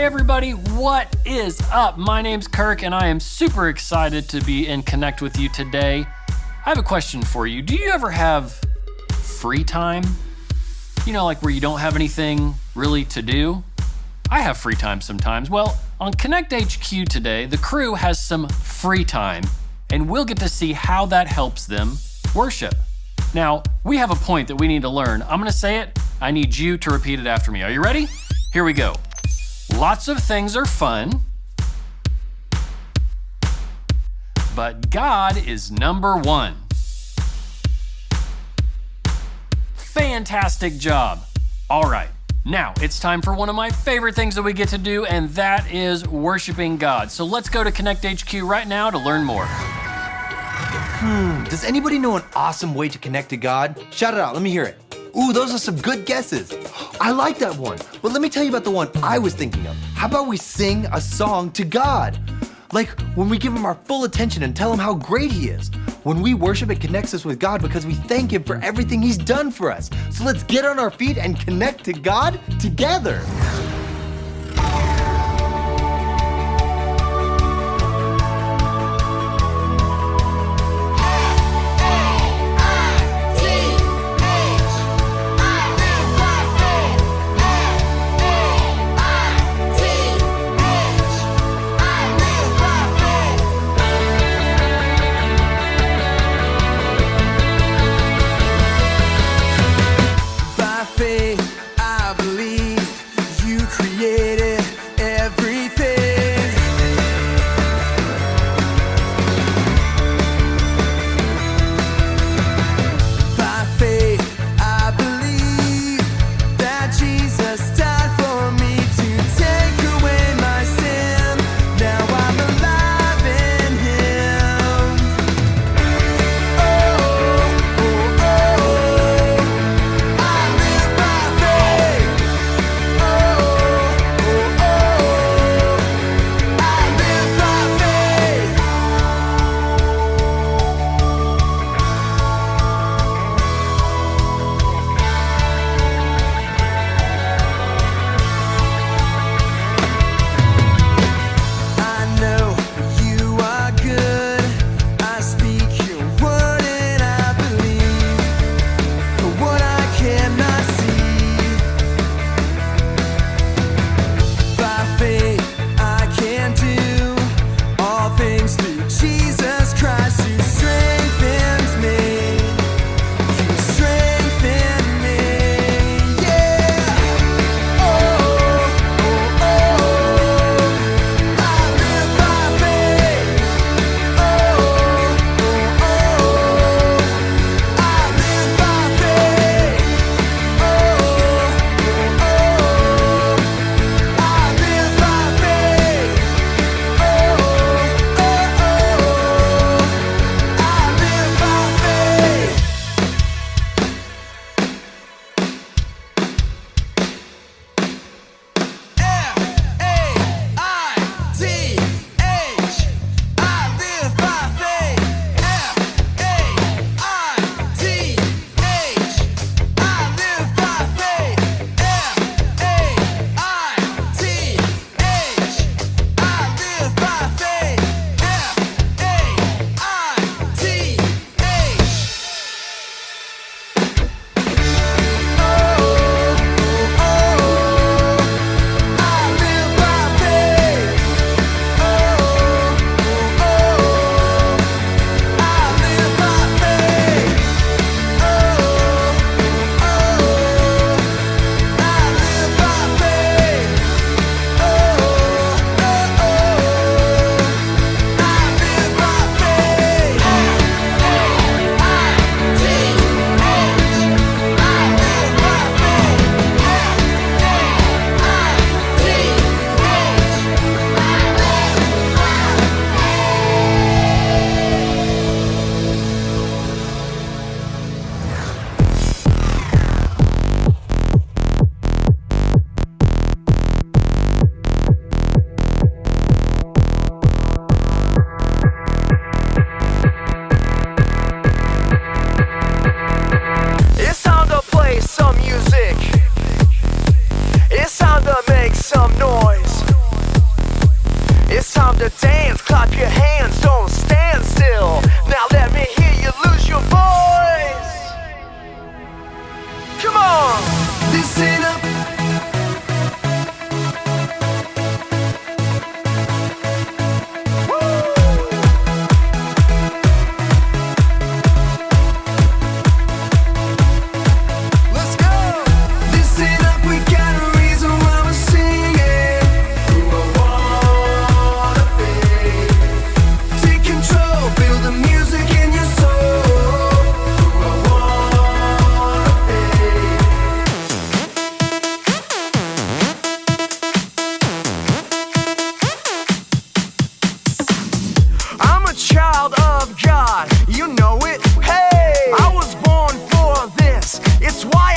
everybody, what is up? My name's Kirk and I am super excited to be in Konnect with you today. I have a question for you. Do you ever have free time? You know, like where you don't have anything really to do? I have free time sometimes. Well, on Konnect HQ today, the crew has some free time and we'll get to see how that helps them worship. Now, we have a point that we need to learn. I'm gonna say it. I need you to repeat it after me. Are you ready? Here we go. Lots of things are fun, but God is number one. Fantastic job. All right, now it's time for one of my favorite things that we get to do, and that is worshiping God. So let's go to Konnect HQ right now to learn more. Does anybody know an awesome way to connect to God? Shout it out, let me hear it. Ooh, those are some good guesses. I like that one, but let me tell you about the one I was thinking of. How about we sing a song to God? Like when we give him our full attention and tell him how great he is. When we worship, it connects us with God because we thank him for everything he's done for us. So let's get on our feet and connect to God together.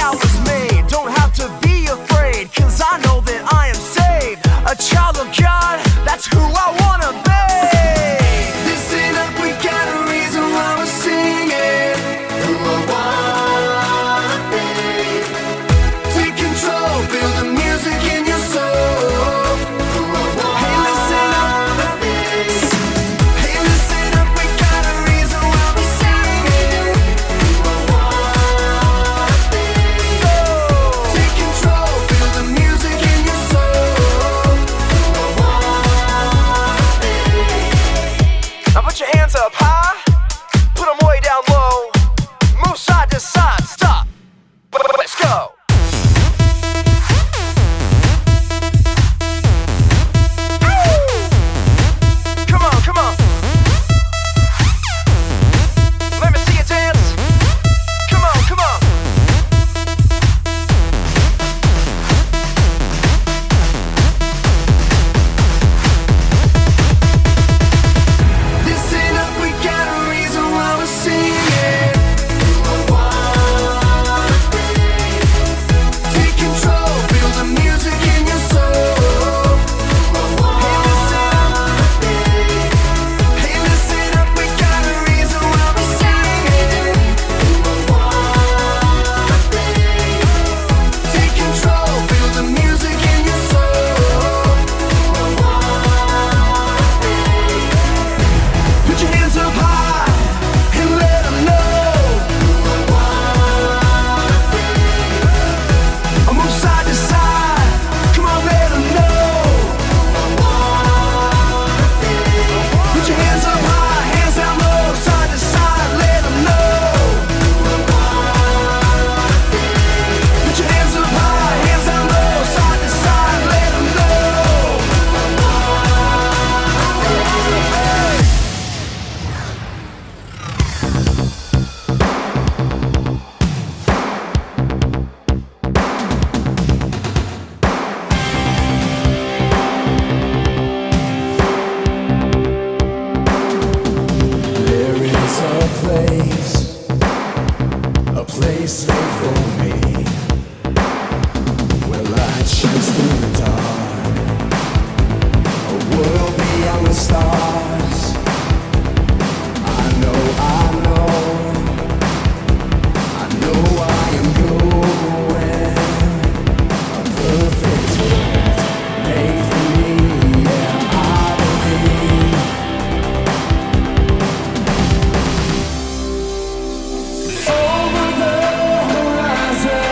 I was made. Don't have to be afraid, 'cause I know that I am saved. A child of God, that's who I wanna be. Listen up, we got a reason why we're singing. Who I wanna be. Take control, feel the music in your soul. Who I wanna be. Hey, listen up. Hey, listen up, we got a reason why we're singing. Who I wanna be. Take control, feel the music in your soul. Who I wanna be. Now put your hands up high, put them way down low. Move side to side, stop. Let's go. Come on, come on. Let me see you dance. Come on, come on. Listen up, we got a reason why we're singing. Who I wanna be. Take control, feel the music in your soul. Who I wanna be. Hey, listen up, we got a reason why we're singing. Who I wanna be. Take control, feel the music in your soul. Who I wanna be. Put your hands up high and let them know. Who I wanna be. I'll move side to side, come on, let them know. Who I wanna be. Put your hands up high, hands down low, side to side, let them know. Who I wanna be. Put your hands up high, hands down low, side to side, let them know. Who I wanna be. There is a place made for me, where light shines through the dark, a world beyond the stars. I know I am going, a perfect world made for me, yeah, I believe. Over the horizon,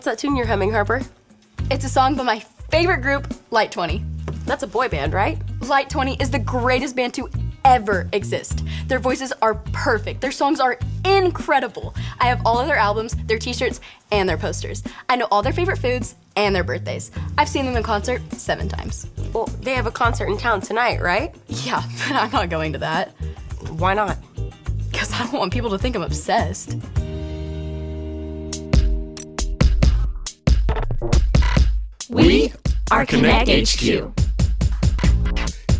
What's that tune you're humming, Harper? It's a song by my favorite group, Light 20. That's a boy band, right? Light 20 is the greatest band to ever exist. Their voices are perfect. Their songs are incredible. I have all of their albums, their t-shirts, and their posters. I know all their favorite foods and their birthdays. I've seen them in concert 7 times. Well, they have a concert in town tonight, right? Yeah, but I'm not going to that. Why not? Because I don't want people to think I'm obsessed. We are Konnect HQ.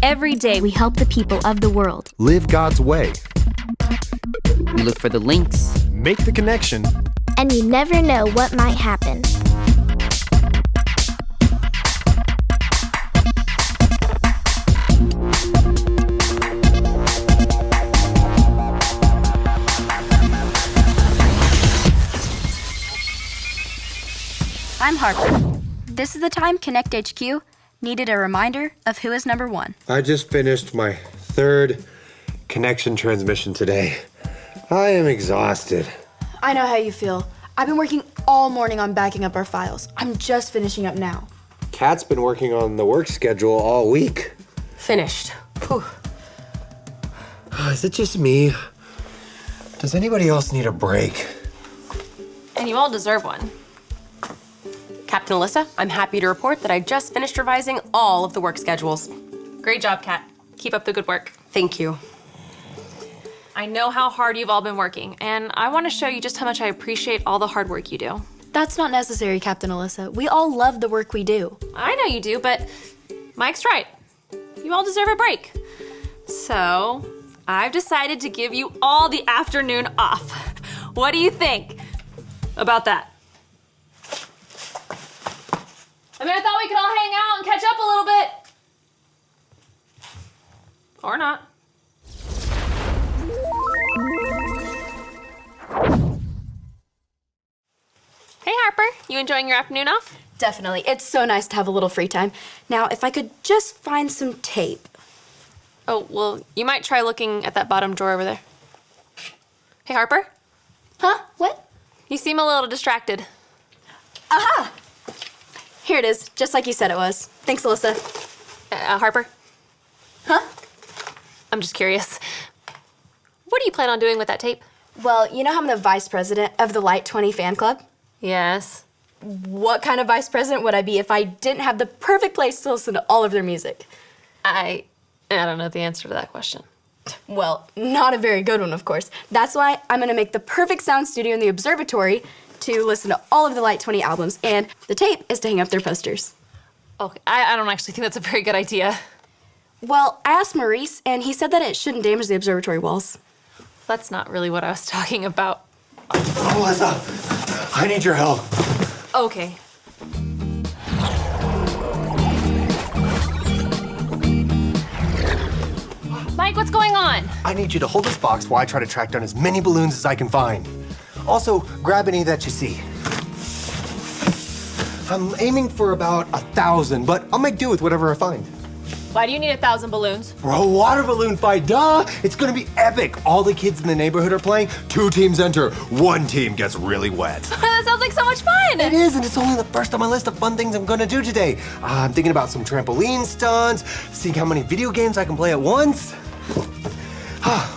Every day we help the people of the world. Live God's way. We look for the links. Make the connection. And you never know what might happen. I'm Harper. This is the time Konnect HQ needed a reminder of who is number 1. I just finished my 3rd connection transmission today. I am exhausted. I know how you feel. I've been working all morning on backing up our files. I'm just finishing up now. Kat's been working on the work schedule all week. Finished. Whew. Is it just me? Does anybody else need a break? And you all deserve one. Captain Alyssa, I'm happy to report that I just finished revising all of the work schedules. Great job, Kat. Keep up the good work. Thank you. I know how hard you've all been working, and I want to show you just how much I appreciate all the hard work you do. That's not necessary, Captain Alyssa. We all love the work we do. I know you do, but Mike's right. You all deserve a break. So, I've decided to give you all the afternoon off. What do you think about that? I mean, I thought we could all hang out and catch up a little bit. Or not. Hey, Harper. You enjoying your afternoon off? Definitely. It's so nice to have a little free time. Now, if I could just find some tape. Oh, well, you might try looking at that bottom drawer over there. Hey, Harper. Huh? What? You seem a little distracted. Aha! Here it is, just like you said it was. Thanks, Alyssa. Harper? Huh? I'm just curious. What do you plan on doing with that tape? Well, you know how I'm the vice president of the Light 20 fan club? Yes. What kind of vice president would I be if I didn't have the perfect place to listen to all of their music? I don't know the answer to that question. Well, not a very good one, of course. That's why I'm gonna make the perfect sound studio in the observatory to listen to all of the Light 20 albums, and the tape is to hang up their posters. Okay, I don't actually think that's a very good idea. Well, I asked Maurice, and he said that it shouldn't damage the observatory walls. That's not really what I was talking about. Alyssa, I need your help. Okay. Mike, what's going on? I need you to hold this box while I try to track down as many balloons as I can find. Also, grab any that you see. I'm aiming for about 1,000, but I'll make do with whatever I find. Why do you need 1,000 balloons? Bro, water balloon fight, duh! It's gonna be epic. All the kids in the neighborhood are playing. 2 teams enter. 1 team gets really wet. That sounds like so much fun! It is, and it's only the first on my list of fun things I'm gonna do today. I'm thinking about some trampoline stunts, seeing how many video games I can play at once.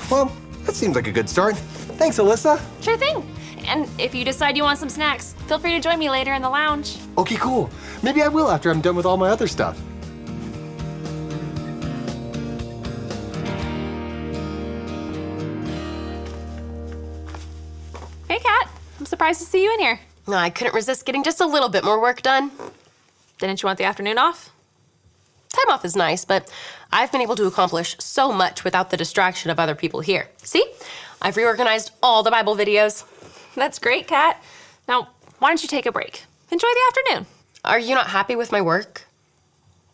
Well, that seems like a good start. Thanks, Alyssa. Sure thing. And if you decide you want some snacks, feel free to join me later in the lounge. Okay, cool. Maybe I will after I'm done with all my other stuff. Hey, Kat. I'm surprised to see you in here. No, I couldn't resist getting just a little bit more work done. Didn't you want the afternoon off? Time off is nice, but I've been able to accomplish so much without the distraction of other people here. See? I've reorganized all the Bible videos. That's great, Kat. Now, why don't you take a break? Enjoy the afternoon. Are you not happy with my work?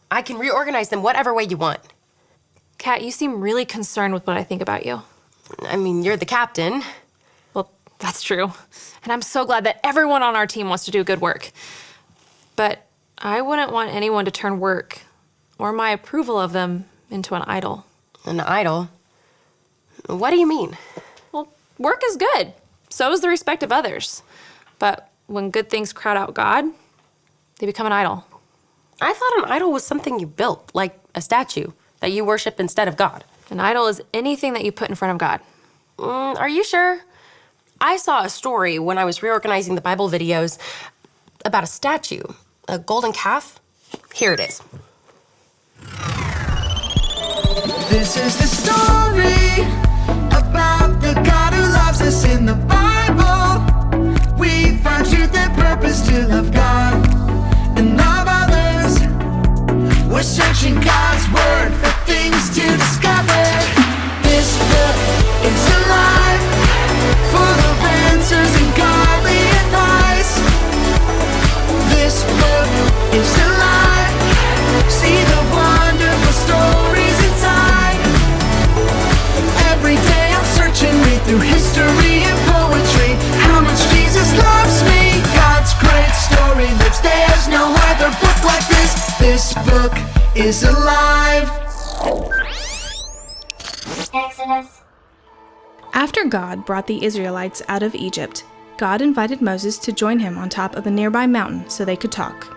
I can reorganize them whatever way you want. Kat, you seem really concerned with what I think about you. I mean, you're the captain. Well, that's true. And I'm so glad that everyone on our team wants to do good work. But I wouldn't want anyone to turn work or my approval of them into an idol. An idol? What do you mean? Well, work is good. So is the respect of others. But when good things crowd out God, they become an idol. I thought an idol was something you built, like a statue, that you worship instead of God. An idol is anything that you put in front of God. Are you sure? I saw a story when I was reorganizing the Bible videos about a statue, a golden calf. Here it is. This is the story about the God who loves us in the Bible. We find truth and purpose to love God and love others. We're searching God's word for things to discover. This book is alive, full of answers and godly advice. This book is alive. See the wonderful stories inside. Every day I'm searching, read through history and poetry. How much Jesus loves me. God's great story lives. There's no other book like this. This book is alive. Exodus. After God brought the Israelites out of Egypt, God invited Moses to join him on top of a nearby mountain so they could talk.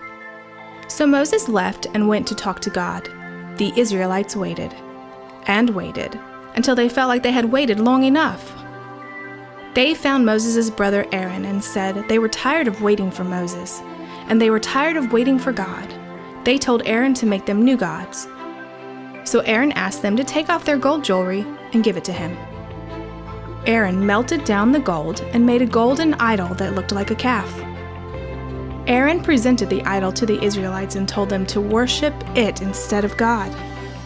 So Moses left and went to talk to God. The Israelites waited and waited until they felt like they had waited long enough. They found Moses' brother Aaron and said they were tired of waiting for Moses, and they were tired of waiting for God. They told Aaron to make them new gods. So Aaron asked them to take off their gold jewelry and give it to him. Aaron melted down the gold and made a golden idol that looked like a calf. Aaron presented the idol to the Israelites and told them to worship it instead of God.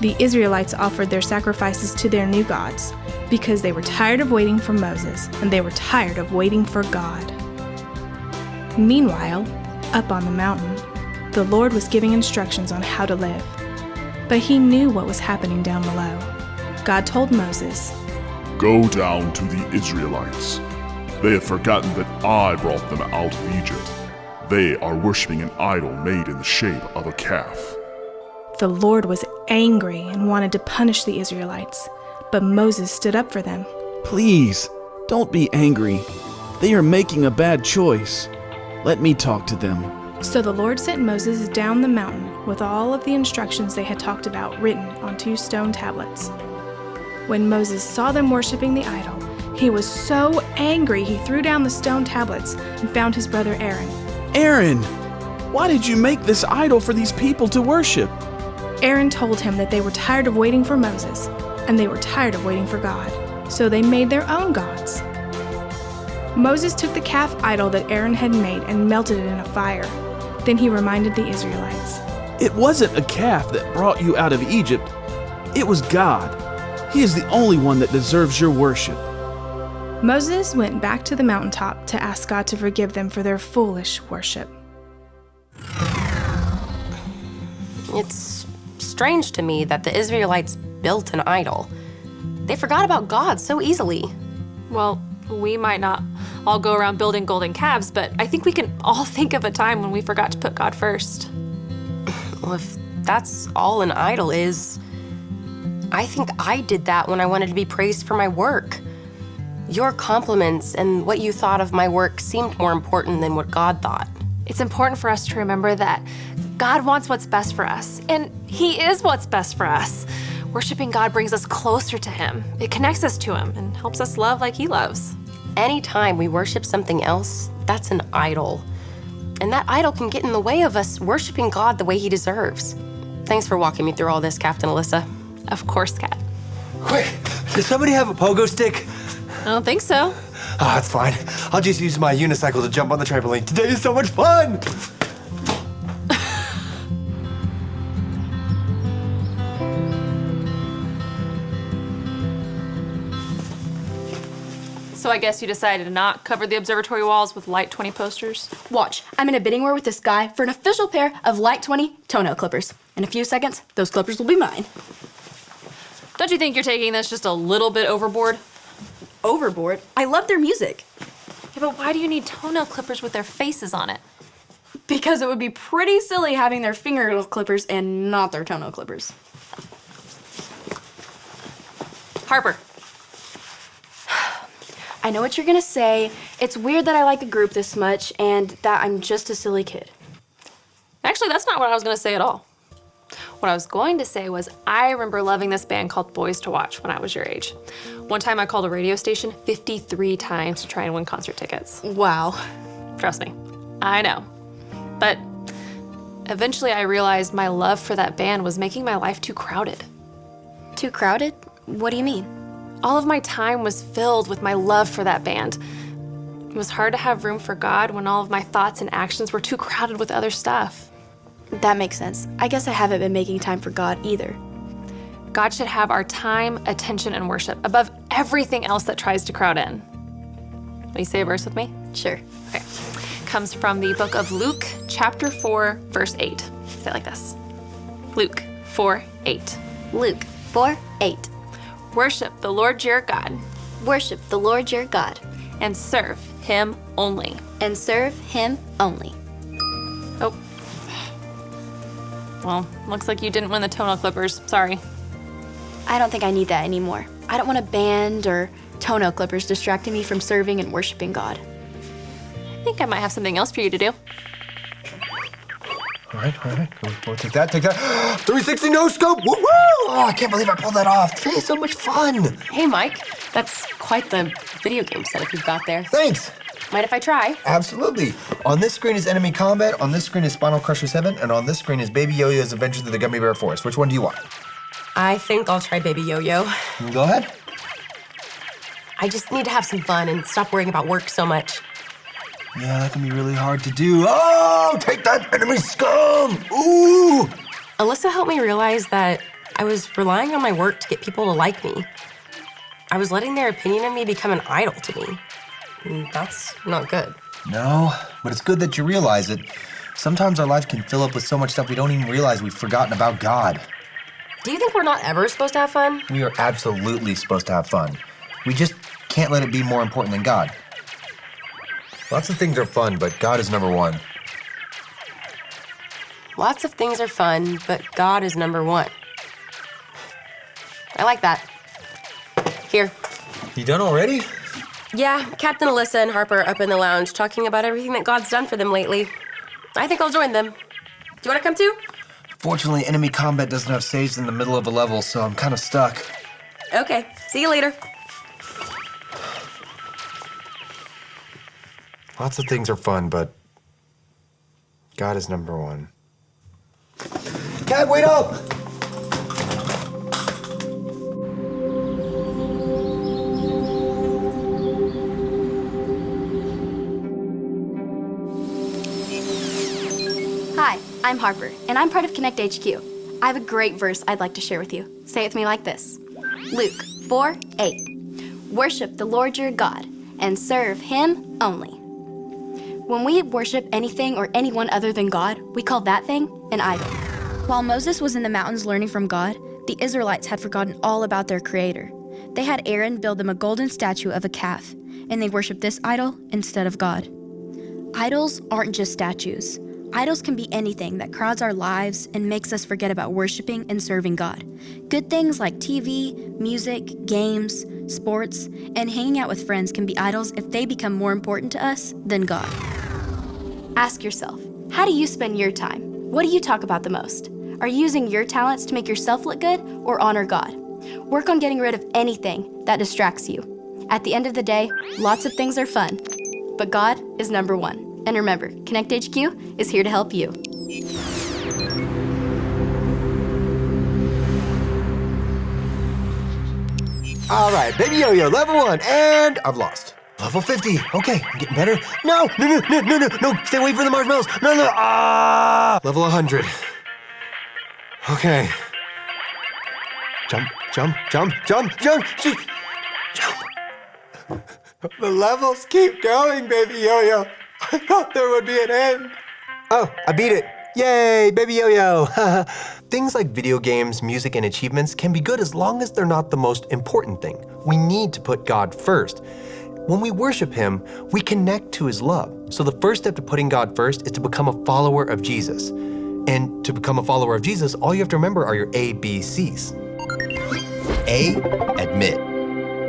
The Israelites offered their sacrifices to their new gods because they were tired of waiting for Moses and they were tired of waiting for God. Meanwhile, up on the mountain, the Lord was giving instructions on how to live. But he knew what was happening down below. God told Moses, "Go down to the Israelites. They have forgotten that I brought them out of Egypt. They are worshiping an idol made in the shape of a calf." The Lord was angry and wanted to punish the Israelites, but Moses stood up for them. "Please, don't be angry. They are making a bad choice. Let me talk to them." So the Lord sent Moses down the mountain with all of the instructions they had talked about written on 2 stone tablets. When Moses saw them worshiping the idol, he was so angry he threw down the stone tablets and found his brother Aaron. "Aaron, why did you make this idol for these people to worship?" Aaron told him that they were tired of waiting for Moses, and they were tired of waiting for God, so they made their own gods. Moses took the calf idol that Aaron had made and melted it in a fire. Then he reminded the Israelites, "It wasn't a calf that brought you out of Egypt. It was God. He is the only one that deserves your worship." Moses went back to the mountaintop to ask God to forgive them for their foolish worship. It's strange to me that the Israelites built an idol. They forgot about God so easily. Well, we might not all go around building golden calves, but I think we can all think of a time when we forgot to put God first. Well, if that's all an idol is, I think I did that when I wanted to be praised for my work. Your compliments and what you thought of my work seemed more important than what God thought. It's important for us to remember that God wants what's best for us, and He is what's best for us. Worshiping God brings us closer to Him. It connects us to Him and helps us love like He loves. Anytime we worship something else, that's an idol. And that idol can get in the way of us worshiping God the way He deserves. Thanks for walking me through all this, Captain Alyssa. Of course, Kat. Wait, does somebody have a pogo stick? I don't think so. Oh, that's fine. I'll just use my unicycle to jump on the trampoline. Today is so much fun! So I guess you decided to not cover the observatory walls with Light 20 posters? Watch, I'm in a bidding war with this guy for an official pair of Light 20 toenail clippers. In a few seconds, those clippers will be mine. Don't you think you're taking this just a little bit overboard? Overboard? I love their music. Yeah, but why do you need toenail clippers with their faces on it? Because it would be pretty silly having their fingernail clippers and not their toenail clippers. Harper. I know what you're gonna say. It's weird that I like a group this much and that I'm just a silly kid. Actually, that's not what I was gonna say at all. What I was going to say was I remember loving this band called Boys to Watch when I was your age. One time I called a radio station 53 times to try and win concert tickets. Wow. Trust me, I know. But eventually I realized my love for that band was making my life too crowded. Too crowded? What do you mean? All of my time was filled with my love for that band. It was hard to have room for God when all of my thoughts and actions were too crowded with other stuff. That makes sense. I guess I haven't been making time for God either. God should have our time, attention, and worship above everything else that tries to crowd in. Will you say a verse with me? Sure. Okay. Comes from the book of Luke, chapter 4, verse 8. Say it like this. Luke 4:8. Luke 4:8. Worship the Lord your God. Worship the Lord your God. And serve him only. And serve him only. Oh. Well, looks like you didn't win the toenail clippers. Sorry. I don't think I need that anymore. I don't want a band or toenail clippers distracting me from serving and worshiping God. I think I might have something else for you to do. All right. We'll take that. 360 no scope. Woo woo! Oh, I can't believe I pulled that off. Today's so much fun. Hey, Mike, that's quite the video game setup you've got there. Thanks. Mind if I try? Absolutely. On this screen is Enemy Combat, on this screen is Spinal Crusher 7, and on this screen is Baby Yo-Yo's Adventures of the Gummy Bear Forest. Which one do you want? I think I'll try Baby Yo-Yo. Go ahead. I just need to have some fun and stop worrying about work so much. Yeah, that can be really hard to do. Oh, take that, enemy scum! Ooh! Alyssa helped me realize that I was relying on my work to get people to like me. I was letting their opinion of me become an idol to me. And that's not good. No, but it's good that you realize it. Sometimes our life can fill up with so much stuff we don't even realize we've forgotten about God. Do you think we're not ever supposed to have fun? We are absolutely supposed to have fun. We just can't let it be more important than God. Lots of things are fun, but God is number one. Lots of things are fun, but God is number one. I like that. Here. You done already? Yeah, Captain Alyssa and Harper are up in the lounge talking about everything that God's done for them lately. I think I'll join them. Do you want to come too? Fortunately, Enemy Combat doesn't have saves in the middle of a level, so I'm kind of stuck. Okay, see you later. Lots of things are fun, but God is number one. Cat, wait up! Hi, I'm Harper, and I'm part of Konnect HQ. I have a great verse I'd like to share with you. Say it with me like this. Luke 4:8. Worship the Lord your God, and serve him only. When we worship anything or anyone other than God, we call that thing an idol. While Moses was in the mountains learning from God, the Israelites had forgotten all about their Creator. They had Aaron build them a golden statue of a calf, and they worshiped this idol instead of God. Idols aren't just statues. Idols can be anything that crowds our lives and makes us forget about worshiping and serving God. Good things like TV, music, games, sports, and hanging out with friends can be idols if they become more important to us than God. Ask yourself, how do you spend your time? What do you talk about the most? Are you using your talents to make yourself look good or honor God? Work on getting rid of anything that distracts you. At the end of the day, lots of things are fun, but God is number one. And remember, Konnect HQ is here to help you. All right, Baby Yo-Yo, level 1, and I've lost. Level 50, okay, I'm getting better. No, stay away from the marshmallows. No, level 100. Okay. Jump. The levels keep going, Baby Yo-Yo. I thought there would be an end. Oh, I beat it. Yay, Baby Yo-Yo. Things like video games, music, and achievements can be good as long as they're not the most important thing. We need to put God first. When we worship him, we connect to his love. So the first step to putting God first is to become a follower of Jesus. And to become a follower of Jesus, all you have to remember are your ABCs. A, admit.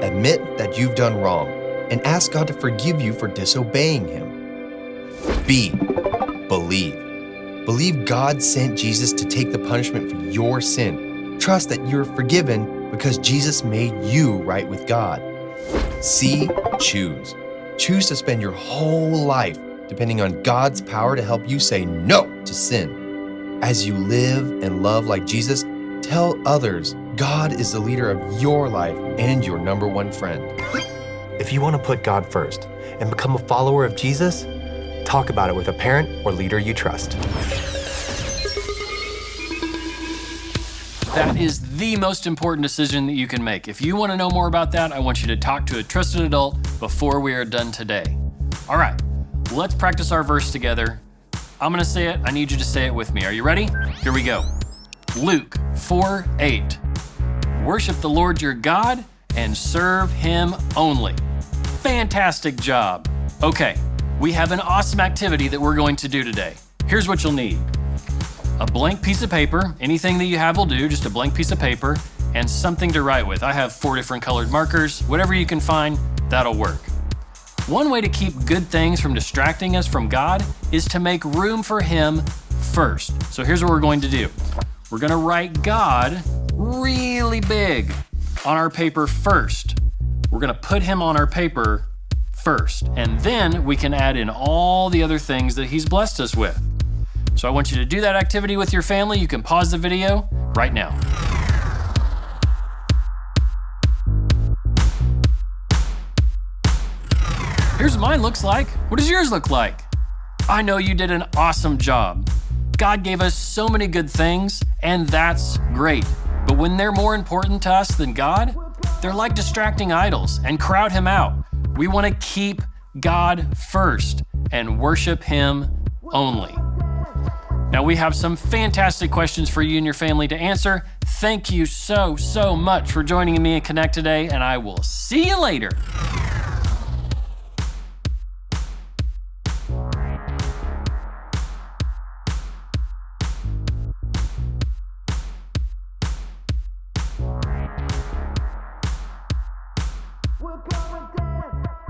Admit that you've done wrong. and ask God to forgive you for disobeying Him. B. Believe. Believe God sent Jesus to take the punishment for your sin. Trust that you're forgiven because Jesus made you right with God. C. Choose. Choose to spend your whole life depending on God's power to help you say no to sin. As you live and love like Jesus, tell others God is the leader of your life and your number one friend. If you want to put God first and become a follower of Jesus, talk about it with a parent or leader you trust. That is the most important decision that you can make. If you want to know more about that, I want you to talk to a trusted adult before we are done today. All right, let's practice our verse together. I'm going to say it. I need you to say it with me. Are you ready? Here we go. Luke 4:8. Worship the Lord your God and serve Him only. Fantastic job. Okay, we have an awesome activity that we're going to do today. Here's what you'll need. A blank piece of paper, anything that you have will do, just a blank piece of paper, and something to write with. I have 4 different colored markers. Whatever you can find, that'll work. One way to keep good things from distracting us from God is to make room for Him first. So here's what we're going to do. We're going to write God really big on our paper first. We're going to put Him on our paper first, and then we can add in all the other things that He's blessed us with. So I want you to do that activity with your family. You can pause the video right now. Here's what mine looks like. What does yours look like? I know you did an awesome job. God gave us so many good things, and that's great. But when they're more important to us than God, they're like distracting idols and crowd Him out. We want to keep God first and worship Him only. Now we have some fantastic questions for you and your family to answer. Thank you so much for joining me in Konnect today, and I will see you later. We're gonna dance.